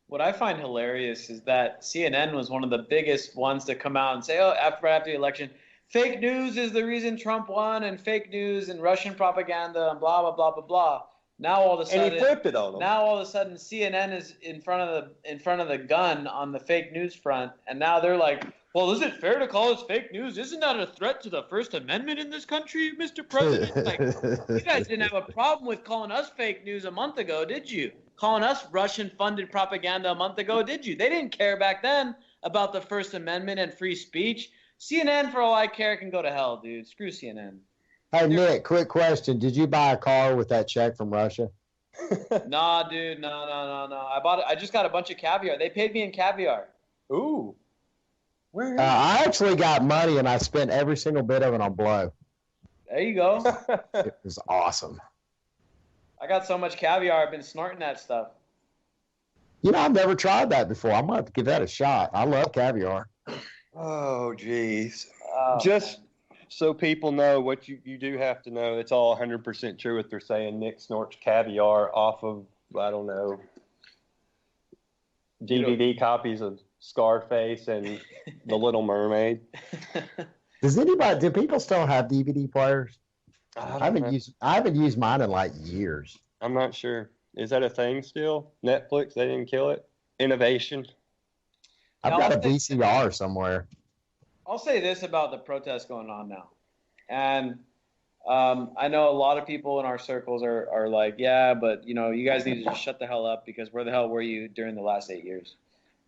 what I find hilarious is that CNN was one of the biggest ones to come out and say, after the election, fake news is the reason Trump won, and fake news and Russian propaganda and blah, blah, blah, blah, blah. Now all of a sudden, and he flipped it on them. Now all of a sudden, CNN is in front of the gun on the fake news front, and now they're like, "Well, is it fair to call this fake news? Isn't that a threat to the First Amendment in this country, Mr. President?" Like, you guys didn't have a problem with calling us fake news a month ago, did you? Calling us Russian-funded propaganda a month ago, did you? They didn't care back then about the First Amendment and free speech. CNN, for all I care, can go to hell, dude. Screw CNN. Hey, Nick, quick question. Did you buy a car with that check from Russia? Nah, dude, no. I just got a bunch of caviar. They paid me in caviar. Ooh. Where? I actually got money, and I spent every single bit of it on blow. There you go. It was awesome. I got so much caviar, I've been snorting that stuff. You know, I've never tried that before. I'm going to have to give that a shot. I love caviar. Oh, geez. Just so people know what you do have to know, it's all 100% true what they're saying. Nick snorts caviar off of, I don't know, DVD copies of Scarface and The Little Mermaid. Do people still have DVD players? I haven't used mine in like years. I'm not sure. Is that a thing still? Netflix, they didn't kill it? Innovation? I've got a VCR somewhere. I'll say this about the protests going on now. And I know a lot of people in our circles are like, yeah, but, you guys need to just shut the hell up because where the hell were you during the last 8 years?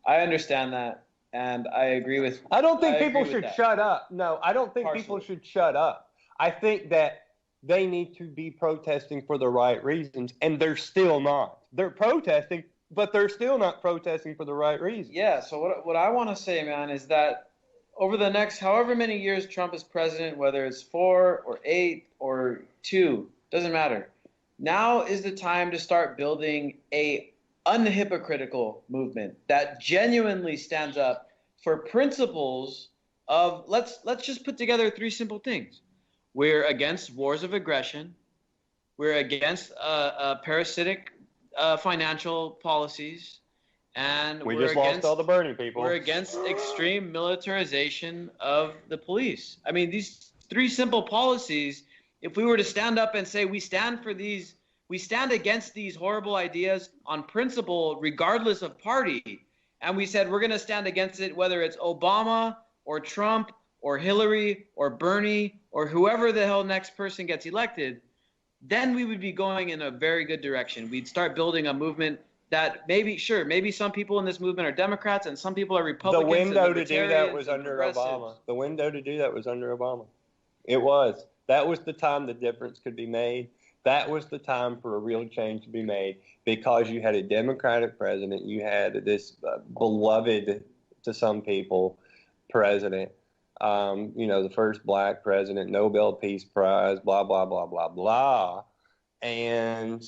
I understand that, and I agree with I don't think people should shut up. No, I don't think people should shut up. I think that they need to be protesting for the right reasons, and they're still not. They're protesting, but they're still not protesting for the right reasons. Yeah, so what I want to say, man, is that over the next however many years Trump is president, whether it's 4 or 8 or 2, doesn't matter. Now is the time to start building a unhypocritical movement that genuinely stands up for principles of let's just put together 3 simple things. We're against wars of aggression. We're against parasitic financial policies. And we just lost all the Bernie people. We're against extreme militarization of the police. I mean, these 3 simple policies, if we were to stand up and say we stand against these horrible ideas on principle, regardless of party, and we said we're going to stand against it whether it's Obama or Trump or Hillary or Bernie or whoever the hell next person gets elected, then we would be going in a very good direction. We'd start building a movement that maybe some people in this movement are Democrats and some people are Republicans. The window to do that was under Obama. The window to do that was under Obama. It was. That was the time the difference could be made. That was the time for a real change to be made because you had a Democratic president. You had this beloved to some people president, the first black president, Nobel Peace Prize, blah, blah, blah, blah, blah. And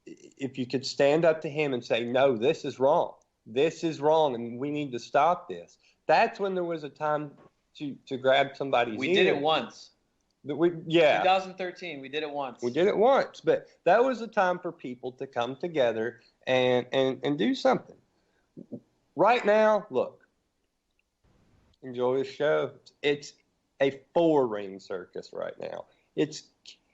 if you could stand up to him and say, no, this is wrong. This is wrong, and we need to stop this. That's when there was a time to grab somebody's ear. We did it once. 2013, we did it once. We did it once, but that was a time for people to come together and do something. Right now, look, enjoy the show. It's a 4-ring circus right now. It's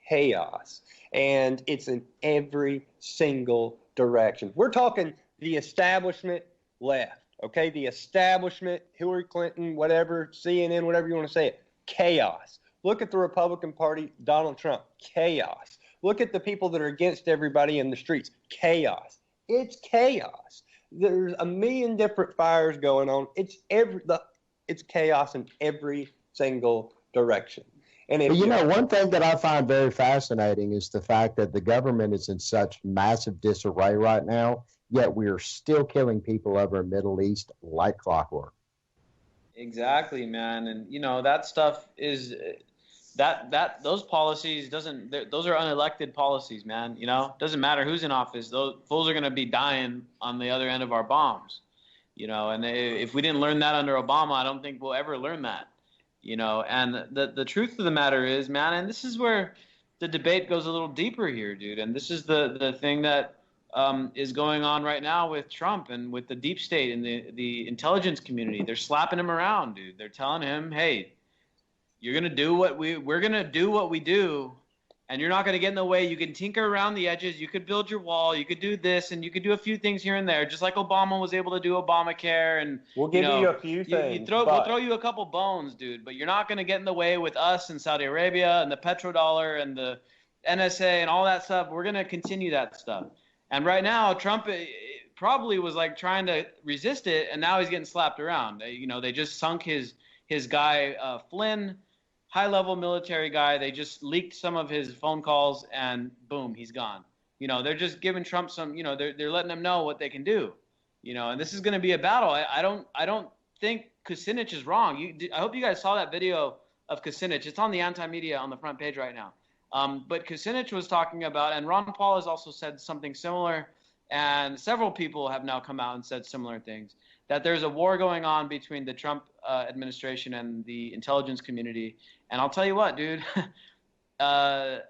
chaos, and it's in every single direction. We're talking the establishment left, okay? The establishment, Hillary Clinton, whatever, CNN, whatever you want to say it, chaos. Look at the Republican Party, Donald Trump, chaos. Look at the people that are against everybody in the streets, chaos. It's chaos. There's a million different fires going on. It's chaos in every single direction. And one thing that I find very fascinating is the fact that the government is in such massive disarray right now, yet we are still killing people over in the Middle East like clockwork. Exactly, man. And that stuff is those policies those are unelected policies, man. Doesn't matter who's in office. Those fools are going to be dying on the other end of our bombs. And if we didn't learn that under Obama, I don't think we'll ever learn that. And the truth of the matter is, man, and this is where the debate goes a little deeper here, dude. And this is the thing that is going on right now with Trump and with the deep state and the intelligence community. They're slapping him around, dude. They're telling him, hey, we're going to do what we do, and you're not going to get in the way. You can tinker around the edges. You could build your wall. You could do this, and you could do a few things here and there, just like Obama was able to do Obamacare. And we'll give you a few things. We'll throw you a couple bones, dude. But you're not going to get in the way with us and Saudi Arabia and the petrodollar and the NSA and all that stuff. We're going to continue that stuff. And right now, Trump probably was like trying to resist it, and now he's getting slapped around. They just sunk his guy Flynn. High-level military guy. They just leaked some of his phone calls, and boom, he's gone. They're just giving Trump some. They're letting him know what they can do. And this is going to be a battle. I don't think Kucinich is wrong. I hope you guys saw that video of Kucinich. It's on the anti-media on the front page right now. But Kucinich was talking about, and Ron Paul has also said something similar, and several people have now come out and said similar things, that there's a war going on between the Trump administration and the intelligence community. And I'll tell you what, dude, I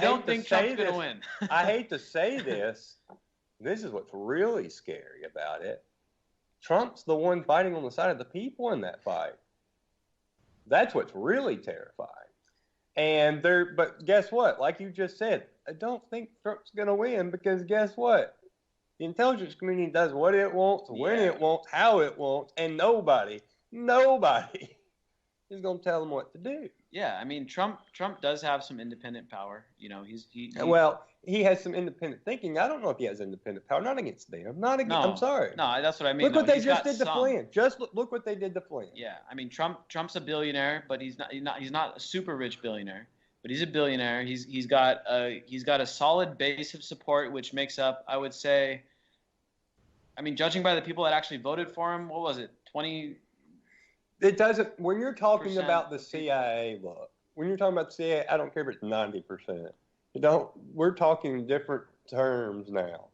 don't think Trump's going to win. I hate to say this. This is what's really scary about it. Trump's the one fighting on the side of the people in that fight. That's what's really terrifying. But guess what? Like you just said, I don't think Trump's going to win, because guess what? The intelligence community does what it wants, when it wants, how it wants, and nobody is going to tell them what to do. Yeah, I mean, Trump does have some independent power. Well, he has some independent thinking. I don't know if he has independent power. Not against them. Not against. No, I'm sorry. No, that's what I mean. Look what they just did to Flynn. Just look what they did to Flynn. Yeah, I mean, Trump's a billionaire, but he's not a super rich billionaire. But he's a billionaire. He's got a solid base of support, which makes up, I would say, I mean, judging by the people that actually voted for him, what was it, 20? It doesn't. When you're talking about the CIA, when you're talking about the CIA, I don't care if it's 90%. We're talking different terms now.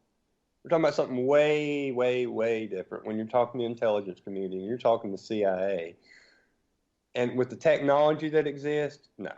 We're talking about something way, way, way different. When you're talking the intelligence community, you're talking the CIA, and with the technology that exists, no.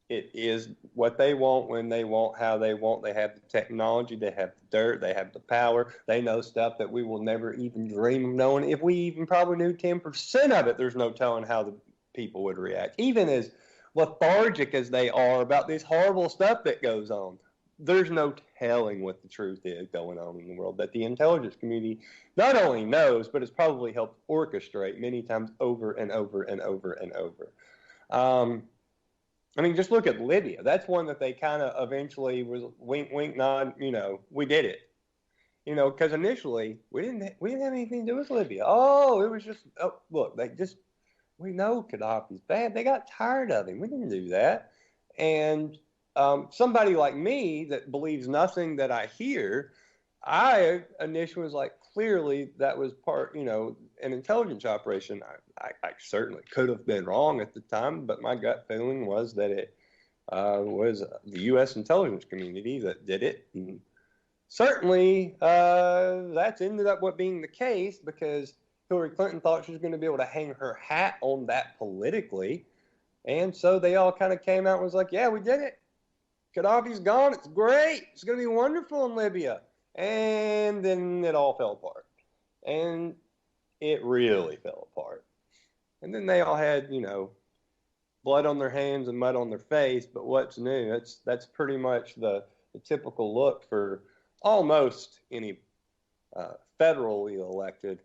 It is what they want, when they want, how they want. They have the technology, they have the dirt, they have the power. They know stuff that we will never even dream of knowing. If we even probably knew 10% of it, there's no telling how the people would react. Even as lethargic as they are about this horrible stuff that goes on, there's no telling what the truth is going on in the world that the intelligence community not only knows, but has probably helped orchestrate many times over and over and over and over. I mean, just look at Libya. That's one that they kind of eventually was wink, wink, nod. We did it. Because initially we didn't have anything to do with Libya. Oh, it was just look. We know Gaddafi's bad. They got tired of him. We didn't do that. And somebody like me that believes nothing that I hear, I initially was like, clearly that was part, an intelligence operation. I certainly could have been wrong at the time, but my gut feeling was that it was the U.S. intelligence community that did it. And certainly, that's ended up what being the case, because Hillary Clinton thought she was going to be able to hang her hat on that politically. And so they all kind of came out and was like, yeah, we did it. Gaddafi's gone. It's great. It's going to be wonderful in Libya. And then it all fell apart. And it really fell apart. And then they all had, blood on their hands and mud on their face. But what's new? That's pretty much the typical look for almost any federally elected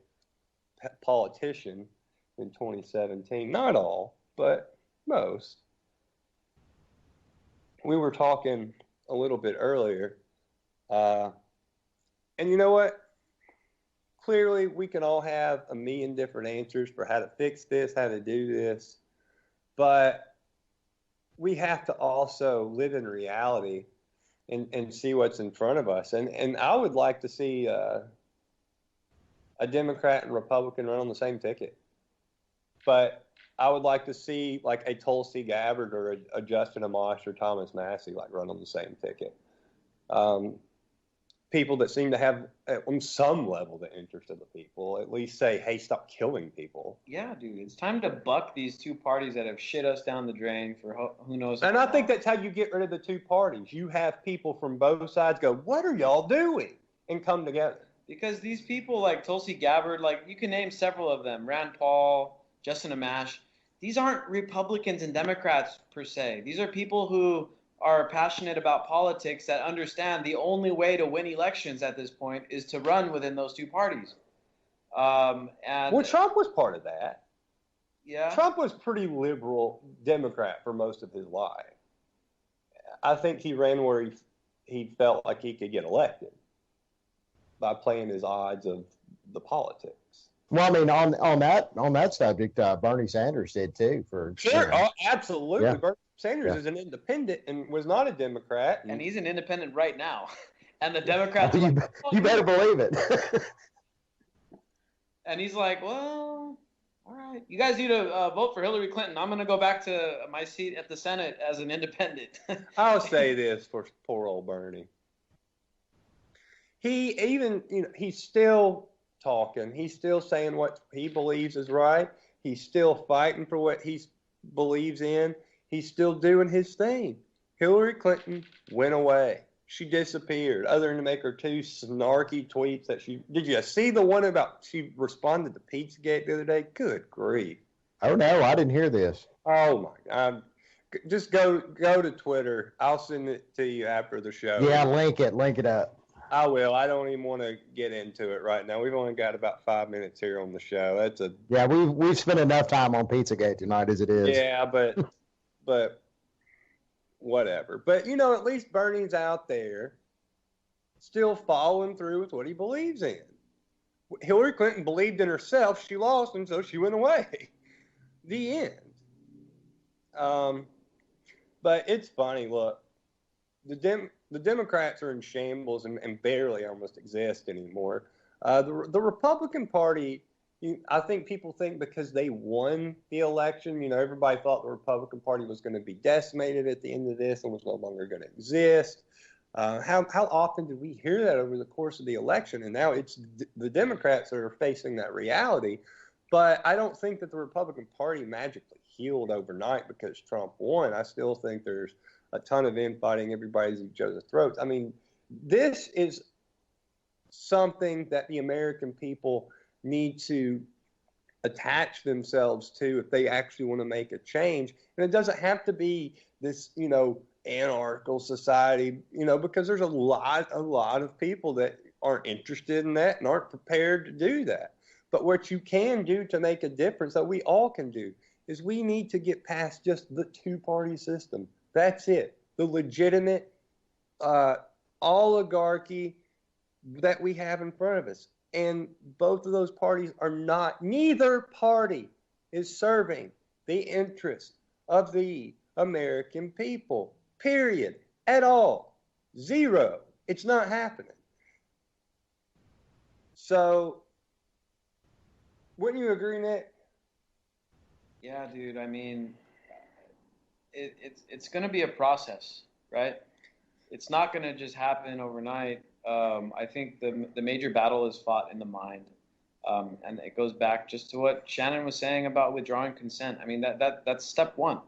politician in 2017. Not all, but most. We were talking a little bit earlier, and you know what? Clearly, we can all have a million different answers for how to fix this, how to do this, but we have to also live in reality and see what's in front of us. And I would like to see a Democrat and Republican run on the same ticket, but I would like to see like a Tulsi Gabbard or a Justin Amash or Thomas Massey like run on the same ticket. People that seem to have on some level the interest of the people at least say, hey, stop killing people. Yeah, dude, it's time to buck these two parties that have shit us down the drain for who knows. And I think that's how you get rid of the two parties. You have people from both sides go, what are y'all doing? And come together. Because these people like Tulsi Gabbard, like you can name several of them, Rand Paul, Justin Amash, these aren't Republicans and Democrats per se. These are people who are passionate about politics that understand the only way to win elections at this point is to run within those two parties. And well, Trump was part of that. Yeah. Trump was pretty liberal Democrat for most of his life. I think he ran where he felt like he could get elected by playing his odds of the politics. Well, I mean, on that subject, Bernie Sanders did too. Sure, absolutely. Yeah. Bernie Sanders is an independent and was not a Democrat, and he's an independent right now. And the Democrats, you better believe it. And he's like, well, all right, you guys need to vote for Hillary Clinton. I'm going to go back to my seat at the Senate as an independent. I'll say this for poor old Bernie. He's still talking. He's still saying what he believes is right. He's still fighting for what he believes in. He's still doing his thing. Hillary Clinton went away. She disappeared, other than to make her two snarky tweets that did you see the one about she responded to Pizzagate the other day? Good grief. Oh, no, I didn't hear this. Oh, my God. Just go to Twitter. I'll send it to you after the show. Yeah, link it up. I will. I don't even want to get into it right now. We've only got about 5 minutes here on the show. Yeah, we've spent enough time on Pizzagate tonight as it is. Yeah, but whatever. But at least Bernie's out there still following through with what he believes in. Hillary Clinton believed in herself. She lost, and so she went away. The end. But it's funny. Look, the Democrats are in shambles and barely almost exist anymore. The Republican Party, I think people think because they won the election, everybody thought the Republican Party was going to be decimated at the end of this and was no longer going to exist. How often did we hear that over the course of the election? And now it's the Democrats that are facing that reality. But I don't think that the Republican Party magically healed overnight because Trump won. I still think there's a ton of infighting. Everybody's at each other's throats. I mean, this is something that the American people need to attach themselves to if they actually want to make a change. And it doesn't have to be this, anarchical society, because there's a lot of people that aren't interested in that and aren't prepared to do that. But what you can do to make a difference, that we all can do, is we need to get past just the two-party system. That's it. The legitimate oligarchy that we have in front of us. And both of those parties neither party is serving the interest of the American people. Period. At all. Zero. It's not happening. So, wouldn't you agree, Nick? Yeah, dude. I mean, it's going to be a process, right? It's not going to just happen overnight. I think the major battle is fought in the mind, and it goes back just to what Shannon was saying about withdrawing consent. I mean, that's step one.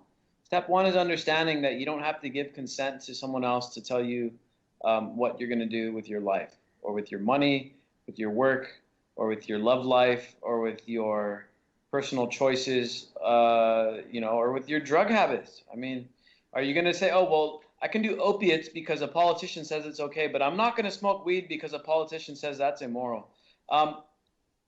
Step one is understanding that you don't have to give consent to someone else to tell you what you're going to do with your life, or with your money, with your work, or with your love life, or with your personal choices, or with your drug habits. I mean, are you going to say, oh, well, I can do opiates because a politician says it's okay, but I'm not going to smoke weed because a politician says that's immoral?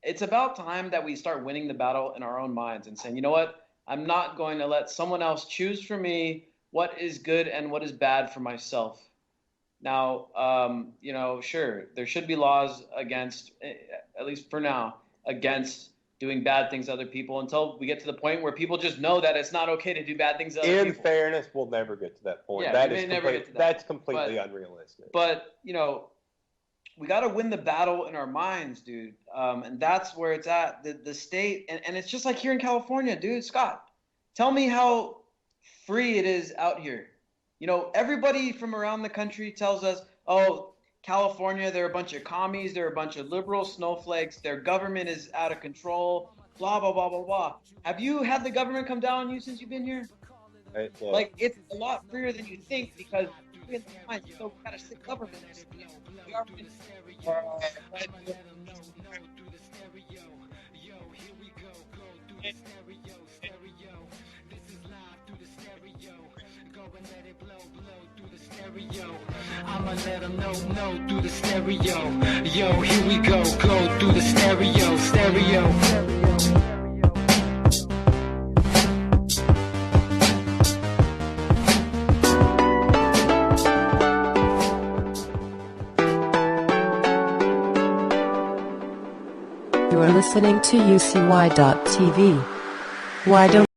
It's about time that we start winning the battle in our own minds and saying, you know what? I'm not going to let someone else choose for me what is good and what is bad for myself. Now, sure, there should be laws against, at least for now, against doing bad things to other people until we get to the point where people just know that it's not okay to do bad things to other people. In fairness, we'll never get to that point. Yeah, That's completely unrealistic. But, we got to win the battle in our minds, dude. And that's where it's at. The state, and it's just like here in California, dude. Scott, tell me how free it is out here. Everybody from around the country tells us, oh, California, they're a bunch of commies, they're a bunch of liberal snowflakes, their government is out of control, blah, blah, blah, blah, blah. Have you had the government come down on you since you've been here? It's a lot freer than you think because we got a sick government. let them know, no, through the stereo. Yo, here we go through the stereo. You are listening to UCY.tv. Why don't